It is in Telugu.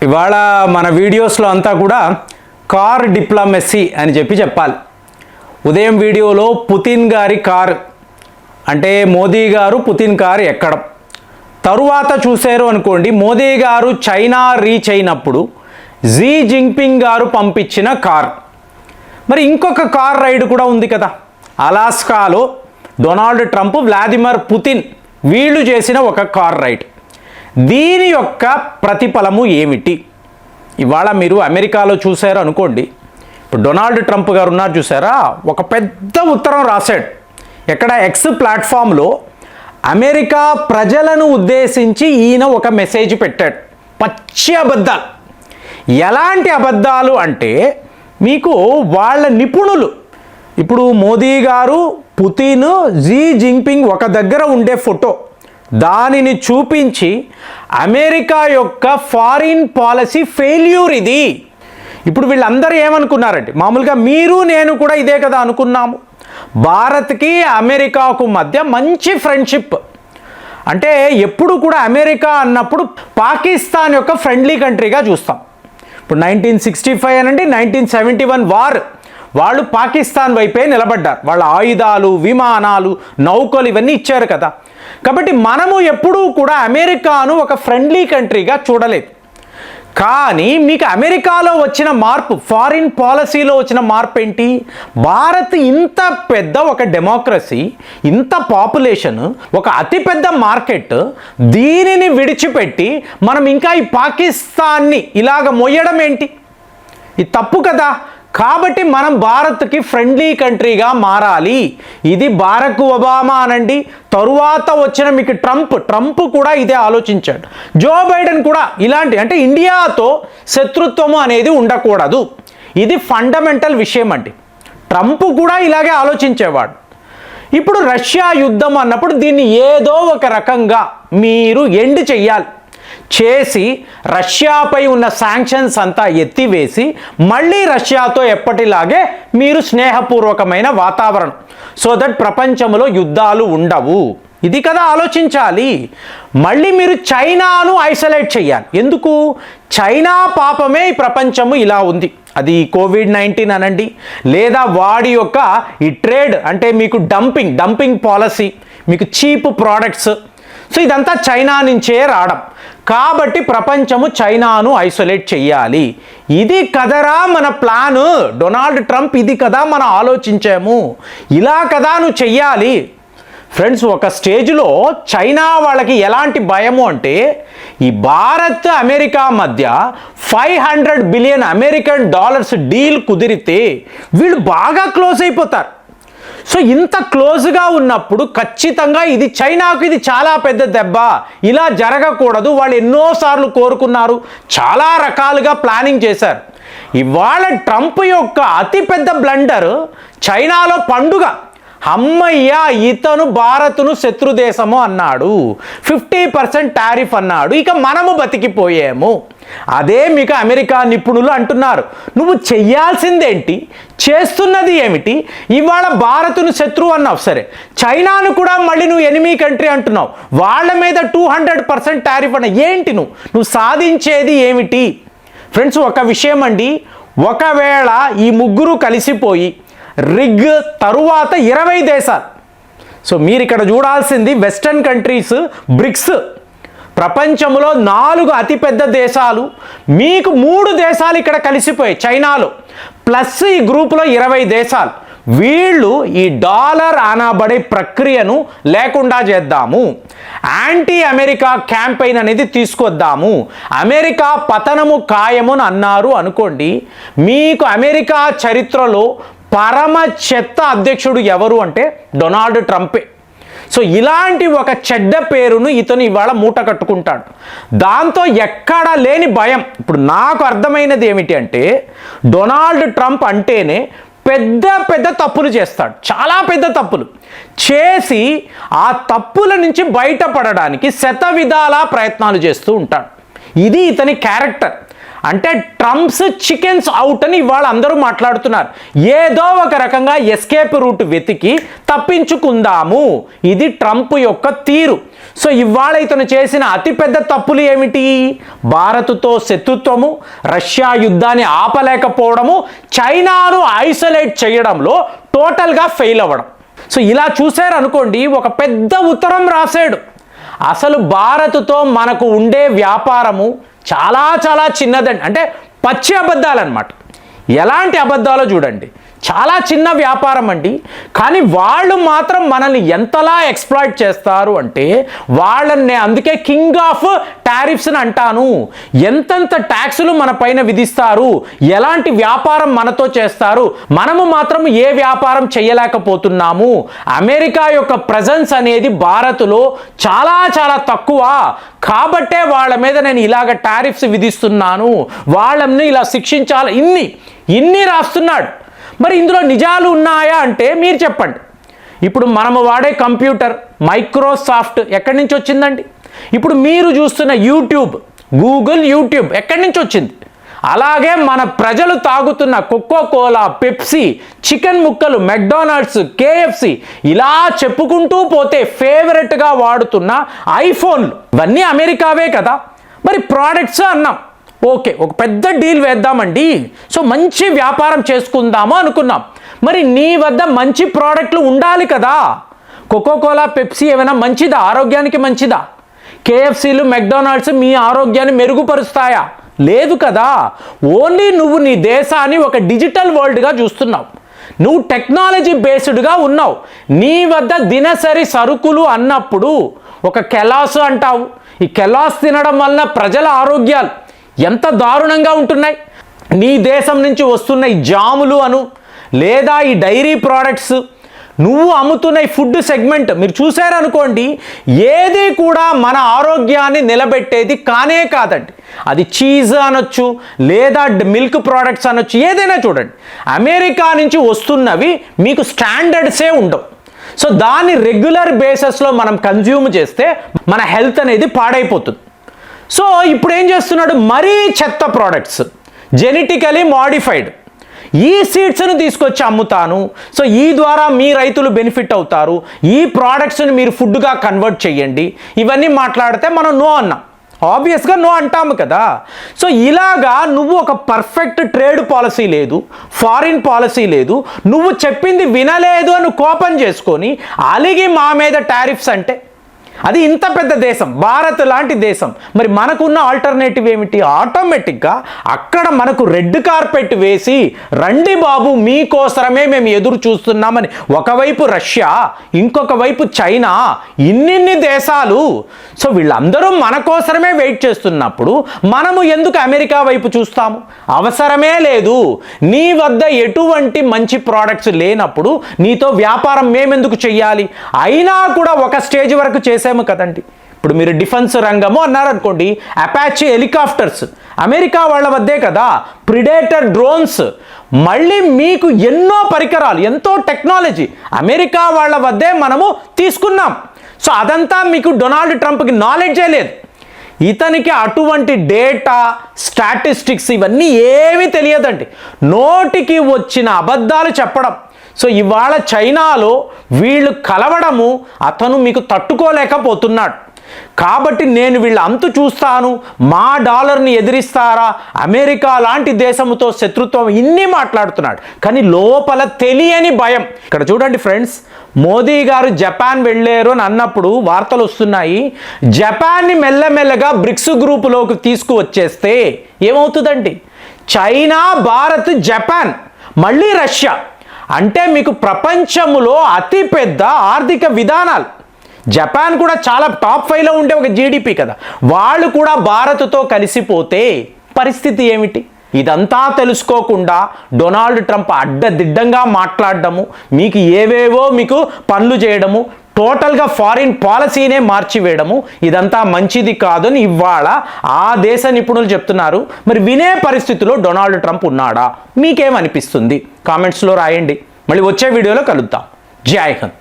ఇవాళ మన వీడియోస్లో అంతా కూడా కార్ డిప్లొమసీ అని చెప్పాలి. ఉదయం వీడియోలో పుతిన్ గారి కారు అంటే మోదీ గారు పుతిన్ కారు ఎక్కడం, తరువాత చూశారు అనుకోండి మోదీ గారు చైనా రీచ్ అయినప్పుడు జీ జింగ్పింగ్ గారు పంపించిన కార్. మరి ఇంకొక కార్ రైడ్ కూడా ఉంది కదా, అలాస్కాలో డొనాల్డ్ ట్రంప్ వ్లాదిమిర్ పుతిన్ వీళ్ళు చేసిన ఒక కార్ రైడ్. దీని యొక్క ప్రతిఫలము ఏమిటి? ఇవాళ మీరు అమెరికాలో చూశారు అనుకోండి, ఇప్పుడు డొనాల్డ్ ట్రంప్ గారు ఉన్నారు చూసారా, ఒక పెద్ద ఉత్తరం రాశాడు. ఎక్కడ ఎక్స్ ప్లాట్ఫామ్లో అమెరికా ప్రజలను ఉద్దేశించి ఈయన ఒక మెసేజ్ పెట్టాడు. పచ్చి అబద్ధాలు. ఎలాంటి అబద్ధాలు అంటే మీకు వాళ్ళ నిపుణులు, ఇప్పుడు మోదీ గారు పుతిన్ జీ జింగ్పింగ్ ఒక దగ్గర ఉండే ఫోటో దానిని చూపించి అమెరికా యొక్క ఫారిన్ పాలసీ ఫెయిల్యూర్ ఇది. ఇప్పుడు వీళ్ళందరూ ఏమనుకున్నారంటే, మామూలుగా మీరు నేను కూడా ఇదే కదా అనుకున్నాము, భారత్కి అమెరికాకు మధ్య మంచి ఫ్రెండ్షిప్. అంటే ఎప్పుడు కూడా అమెరికా అన్నప్పుడు పాకిస్తాన్ యొక్క ఫ్రెండ్లీ కంట్రీగా చూస్తాం. ఇప్పుడు 1965 అనండి 1971 వార్, వాళ్ళు పాకిస్తాన్ వైపే నిలబడ్డారు. వాళ్ళ ఆయుధాలు, విమానాలు, నౌకలు ఇవన్నీ ఇచ్చారు కదా. కాబట్టి మనము ఎప్పుడూ కూడా అమెరికాను ఒక ఫ్రెండ్లీ కంట్రీగా చూడలేదు. కానీ మీకు అమెరికాలో వచ్చిన మార్పు, ఫారిన్ పాలసీలో వచ్చిన మార్పు ఏంటి? భారత్ ఇంత పెద్ద ఒక డెమోక్రసీ, ఇంత పాపులేషన్, ఒక అతిపెద్ద మార్కెట్, దీనిని విడిచిపెట్టి మనం ఇంకా ఈ పాకిస్తాన్ని ఇలాగ మొయ్యడం ఏంటి? ఇది తప్పు కదా. కాబట్టి మనం భారత్కి ఫ్రెండ్లీ కంట్రీగా మారాలి. ఇది బారక్ ఒబామా అనండి, తరువాత వచ్చిన మీకు ట్రంప్ కూడా ఇదే ఆలోచించాడు. జో బైడెన్ కూడా ఇలాంటి, అంటే ఇండియాతో శత్రుత్వము అనేది ఉండకూడదు, ఇది ఫండమెంటల్ విషయం అండి. ట్రంప్ కూడా ఇలాగే ఆలోచించేవాడు. ఇప్పుడు రష్యా యుద్ధం అన్నప్పుడు దీన్ని ఏదో ఒక రకంగా మీరు ఎండ్ చెయ్యాలి. చేసి రష్యాపై ఉన్న శాంక్షన్స్ అంతా ఎత్తివేసి మళ్ళీ రష్యాతో ఎప్పటిలాగే మీరు స్నేహపూర్వకమైన వాతావరణం, సో దట్ ప్రపంచంలో యుద్ధాలు ఉండవు. ఇది కదా ఆలోచించాలి. మళ్ళీ మీరు చైనాను ఐసోలేట్ చేయాలి. ఎందుకు? చైనా పాపమే ఈ ప్రపంచము ఇలా ఉంది. అది కోవిడ్-19 అనండి, లేదా వాడి యొక్క ఈ ట్రేడ్ అంటే మీకు డంపింగ్ పాలసీ, మీకు చీప్ ప్రోడక్ట్స్, సో ఇదంతా చైనా నుంచే రావడం. కాబట్టి ప్రపంచము చైనాను ఐసోలేట్ చెయ్యాలి. ఇది కదరా మన ప్లాను, డొనాల్డ్ ట్రంప్ ఇది కదా మనం ఆలోచించాము, ఇలా కదా నువ్వు చెయ్యాలి. ఫ్రెండ్స్, ఒక స్టేజ్లో చైనా వాళ్ళకి ఎలాంటి భయము అంటే, ఈ భారత్ అమెరికా మధ్య $500 బిలియన్ డీల్ కుదిరితే వీళ్ళు బాగా క్లోజ్ అయిపోతారు. సో ఇంత క్లోజ్గా ఉన్నప్పుడు ఖచ్చితంగా ఇది చైనాకు ఇది చాలా పెద్ద దెబ్బ, ఇలా జరగకూడదు. వాళ్ళు ఎన్నోసార్లు కోరుకున్నారు, చాలా రకాలుగా ప్లానింగ్ చేశారు. ఇవాళ ట్రంప్ యొక్క అతిపెద్ద బ్లండర్ చైనాలో పండుగ. అమ్మయ్య, ఇతను భారత్ను శత్రుదేశము అన్నాడు, 50% టారిఫ్ అన్నాడు, ఇక మనము బతికిపోయాము. అదే మీకు అమెరికా నిపుణులు అంటున్నారు, నువ్వు చెయ్యాల్సిందేంటి, చేస్తున్నది ఏమిటి? ఇవాళ భారత్ను శత్రువు అన్నావు, సరే చైనాను కూడా మళ్ళీ నువ్వు ఎనిమీ కంట్రీ అంటున్నావు, వాళ్ళ మీద 200% టారిఫ్ అన్న, ఏంటి నువ్వు సాధించేది ఏమిటి? ఫ్రెండ్స్, ఒక విషయం అండి, ఒకవేళ ఈ ముగ్గురు కలిసిపోయి రిగ్ తరువాత 20 దేశాలు, సో మీరు ఇక్కడ చూడాల్సింది వెస్టర్న్ కంట్రీస్, బ్రిక్స్, ప్రపంచంలో 4 అతిపెద్ద దేశాలు, మీకు 3 దేశాలు ఇక్కడ కలిసిపోయాయి చైనాలో, ప్లస్ ఈ గ్రూపులో 20 దేశాలు. వీళ్ళు ఈ డాలర్ అనబడే ప్రక్రియను లేకుండా చేద్దాము, యాంటీ అమెరికా క్యాంపెయిన్ అనేది తీసుకొద్దాము, అమెరికా పతనము ఖాయముని అన్నారు అనుకోండి, మీకు అమెరికా చరిత్రలో పరమ చెత్త అధ్యక్షుడు ఎవరు అంటే డొనాల్డ్ ట్రంపే. సో ఇలాంటి ఒక చెడ్డ పేరును ఇతను ఇవాళ మూట కట్టుకుంటాడు. దాంతో ఎక్కడా లేని భయం. ఇప్పుడు నాకు అర్థమైనది ఏమిటి అంటే, డొనాల్డ్ ట్రంప్ అంటేనే పెద్ద తప్పులు చేస్తాడు, చాలా పెద్ద తప్పులు చేసి ఆ తప్పుల నుంచి బయటపడడానికి శతవిధాల ప్రయత్నాలు చేస్తూ ఉంటాడు. ఇది ఇతని క్యారెక్టర్. అంటే ట్రంప్స్ చికెన్స్ అవుట్ అని ఇవాళ అందరూ మాట్లాడుతున్నారు. ఏదో ఒక రకంగా ఎస్కేప్ రూట్ వెతికి తప్పించుకుందాము, ఇది ట్రంప్ యొక్క తీరు. సో ఇవాళ ఇతను చేసిన అతిపెద్ద తప్పులు ఏమిటి? భారత్తో శత్రుత్వము, రష్యా యుద్ధాన్ని ఆపలేకపోవడము, చైనాను ఐసోలేట్ చేయడంలో టోటల్గా ఫెయిల్ అవ్వడం. సో ఇలా చూశారనుకోండి, ఒక పెద్ద ఉత్తరం రాశాడు. అసలు భారత్తో మనకు ఉండే వ్యాపారము చాలా చాలా చిన్నదండి. అంటే పచ్చి అబద్ధాలు అన్నమాట. ఎలాంటి అబద్ధాలో చూడండి, చాలా చిన్న వ్యాపారం అండి. కానీ వాళ్ళు మాత్రం మనల్ని ఎంతలా ఎక్స్ప్లాయిట్ చేస్తారు అంటే, వాళ్ళని అందుకే కింగ్ ఆఫ్ టారిఫ్స్ అని అంటాను. ఎంతెంత ట్యాక్సులు మన పైన విధిస్తారు, ఎలాంటి వ్యాపారం మనతో చేస్తారు, మనము మాత్రం ఏ వ్యాపారం చేయలేకపోతున్నాము. అమెరికా యొక్క ప్రెజెన్స్ అనేది భారత్లో చాలా చాలా తక్కువ. కాబట్టే వాళ్ళ మీద నేను ఇలాగ టారిఫ్స్ విధిస్తున్నాను, వాళ్ళని ఇలా శిక్షించాలి, ఇన్ని రాస్తున్నాడు. మరి ఇందులో నిజాలు ఉన్నాయా అంటే మీరు చెప్పండి. ఇప్పుడు మనము వాడే కంప్యూటర్ మైక్రోసాఫ్ట్ ఎక్కడి నుంచి వచ్చిందండి? ఇప్పుడు మీరు చూస్తున్న యూట్యూబ్, గూగుల్, యూట్యూబ్ ఎక్కడి నుంచి వచ్చింది? అలాగే మన ప్రజలు తాగుతున్న కోకోకోలా, పెప్సీ, చికెన్ ముక్కలు, మెక్డానల్డ్స్, కేఎఫ్సి, ఇలా చెప్పుకుంటూ పోతే ఫేవరెట్గా వాడుతున్న ఐఫోన్లు ఇవన్నీ అమెరికావే కదా. మరి ప్రోడక్ట్స్ అన్నాం, ఓకే, ఒక పెద్ద డీల్ వేద్దామండి, సో మంచి వ్యాపారం చేసుకుందాము అనుకున్నాం. మరి నీ వద్ద మంచి ప్రోడక్ట్లు ఉండాలి కదా. కోకోకోలా, పెప్సీ ఏమైనా మంచిదా? ఆరోగ్యానికి మంచిదా? కేఎఫ్సీలు, మెక్డానల్డ్స్ మీ ఆరోగ్యాన్ని మెరుగుపరుస్తాయా? లేదు కదా. ఓన్లీ నువ్వు నీ దేశాన్ని ఒక డిజిటల్ వరల్డ్గా చూస్తున్నావు, నువ్వు టెక్నాలజీ బేస్డ్గా ఉన్నావు. నీ వద్ద దినసరి సరుకులు అన్నప్పుడు ఒక కెలాస్ అంటావు. ఈ కెలాస్ తినడం వలన ప్రజల ఆరోగ్యాలు ఎంత దారుణంగా ఉంటున్నాయి. నీ దేశం నుంచి వస్తున్న ఈ జాములు అను, లేదా ఈ డైరీ ప్రోడక్ట్స్, నువ్వు అమ్ముతున్న ఈ ఫుడ్ సెగ్మెంట్ మీరు చూసారనుకోండి, ఏది కూడా మన ఆరోగ్యాన్ని నిలబెట్టేది కానే కాదండి. అది చీజ్ అనొచ్చు, లేదా మిల్క్ ప్రోడక్ట్స్ అనొచ్చు, ఏదైనా చూడండి. అమెరికా నుంచి వస్తున్నవి మీకు స్టాండర్డ్సే ఉండవు. సో దాన్ని రెగ్యులర్ బేసిస్లో మనం కన్జ్యూమ్ చేస్తే మన హెల్త్ అనేది పాడైపోతుంది. సో ఇప్పుడు ఏం చేస్తున్నాడు? మరీ చెత్త ప్రోడక్ట్స్, జెనెటికలీ మాడిఫైడ్ ఈ సీడ్స్ను తీసుకొచ్చి అమ్ముతాను, సో ఈ ద్వారా మీ రైతులు బెనిఫిట్ అవుతారు, ఈ ప్రోడక్ట్స్ని మీరు ఫుడ్గా కన్వర్ట్ చేయండి, ఇవన్నీ మాట్లాడితే మనం నో అన్నాం. ఆబ్వియస్గా నో అంటాము కదా. సో ఇలాగా నువ్వు ఒక పర్ఫెక్ట్ ట్రేడ్ పాలసీ లేదు, ఫారిన్ పాలసీ లేదు, నువ్వు చెప్పింది వినలేదు అని కోపం చేసుకొని అలిగి మా మీద టారిఫ్స్ అంటే, అది ఇంత పెద్ద దేశం, భారత్ లాంటి దేశం, మరి మనకున్న ఆల్టర్నేటివ్ ఏమిటి? ఆటోమేటిక్గా అక్కడ మనకు రెడ్ కార్పెట్ వేసి, రండి బాబు మీకోసరమే మేము ఎదురు చూస్తున్నామని ఒకవైపు రష్యా, ఇంకొక వైపు చైనా, ఇన్నిన్ని దేశాలు, సో వీళ్ళందరూ మన కోసరమే వెయిట్ చేస్తున్నప్పుడు మనము ఎందుకు అమెరికా వైపు చూస్తాము? అవసరమే లేదు. నీ వద్ద ఎటువంటి మంచి ప్రోడక్ట్స్ లేనప్పుడు నీతో వ్యాపారం మేమెందుకు చెయ్యాలి? అయినా కూడా ఒక స్టేజ్ వరకు చేసాము కదండి. ఇప్పుడు మీరు డిఫెన్స్ రంగము అన్నారనుకోండి, అపాచీ హెలికాప్టర్స్ అమెరికా వాళ్ళ వద్దే కదా, ప్రిడేటర్ డ్రోన్స్, మళ్ళీ మీకు ఎన్నో పరికరాలు, ఎంతో టెక్నాలజీ అమెరికా వాళ్ళ వద్దే మనము తీసుకున్నాం. సో అదంతా మీకు డొనాల్డ్ ట్రంప్కి నాలెడ్జే లేదు. ఇతనికి అటువంటి డేటా, స్టాటిస్టిక్స్ ఇవన్నీ ఏమీ తెలియదండి. నోటికి వచ్చిన అబద్ధాలు చెప్పడం. సో ఇవాళ చైనాలో వీళ్ళు కలవడము అతను మీకు తట్టుకోలేకపోతున్నాడు. కాబట్టి నేను వీళ్ళ అంతు చూస్తాను, మా డాలర్ని ఎదిరిస్తారా, అమెరికా లాంటి దేశంతో శత్రుత్వం, ఇన్ని మాట్లాడుతున్నాడు. కానీ లోపల తెలియని భయం. ఇక్కడ చూడండి ఫ్రెండ్స్, మోదీ గారు జపాన్ వెళ్ళారు అని అన్నప్పుడు వార్తలు వస్తున్నాయి. జపాన్ని మెల్లమెల్లగా బ్రిక్స్ గ్రూపులోకి తీసుకువచ్చేస్తే ఏమవుతుందండి? చైనా, భారత్, జపాన్, మళ్ళీ రష్యా, అంటే మీకు ప్రపంచంలో అతిపెద్ద ఆర్థిక విధానాలు. జపాన్ కూడా చాలా టాప్ 5లో ఉండే ఒక జీడిపి కదా, వాళ్ళు కూడా భారత్తో కలిసిపోతే పరిస్థితి ఏమిటి? ఇదంతా తెలుసుకోకుండా డొనాల్డ్ ట్రంప్ అడ్డదిడ్డంగా మాట్లాడడము, మీకు ఏవేవో మీకు పనులు చేయడము, టోటల్గా ఫారిన్ పాలసీనే మార్చివేయడము, ఇదంతా మంచిది కాదని ఇవాళ ఆ దేశ నిపుణులు చెప్తున్నారు. మరి వినే పరిస్థితిలో డొనాల్డ్ ట్రంప్ ఉన్నాడా? మీకేమనిపిస్తుంది? కామెంట్స్లో రాయండి. మళ్ళీ వచ్చే వీడియోలో కలుద్దాం. జై హింద్.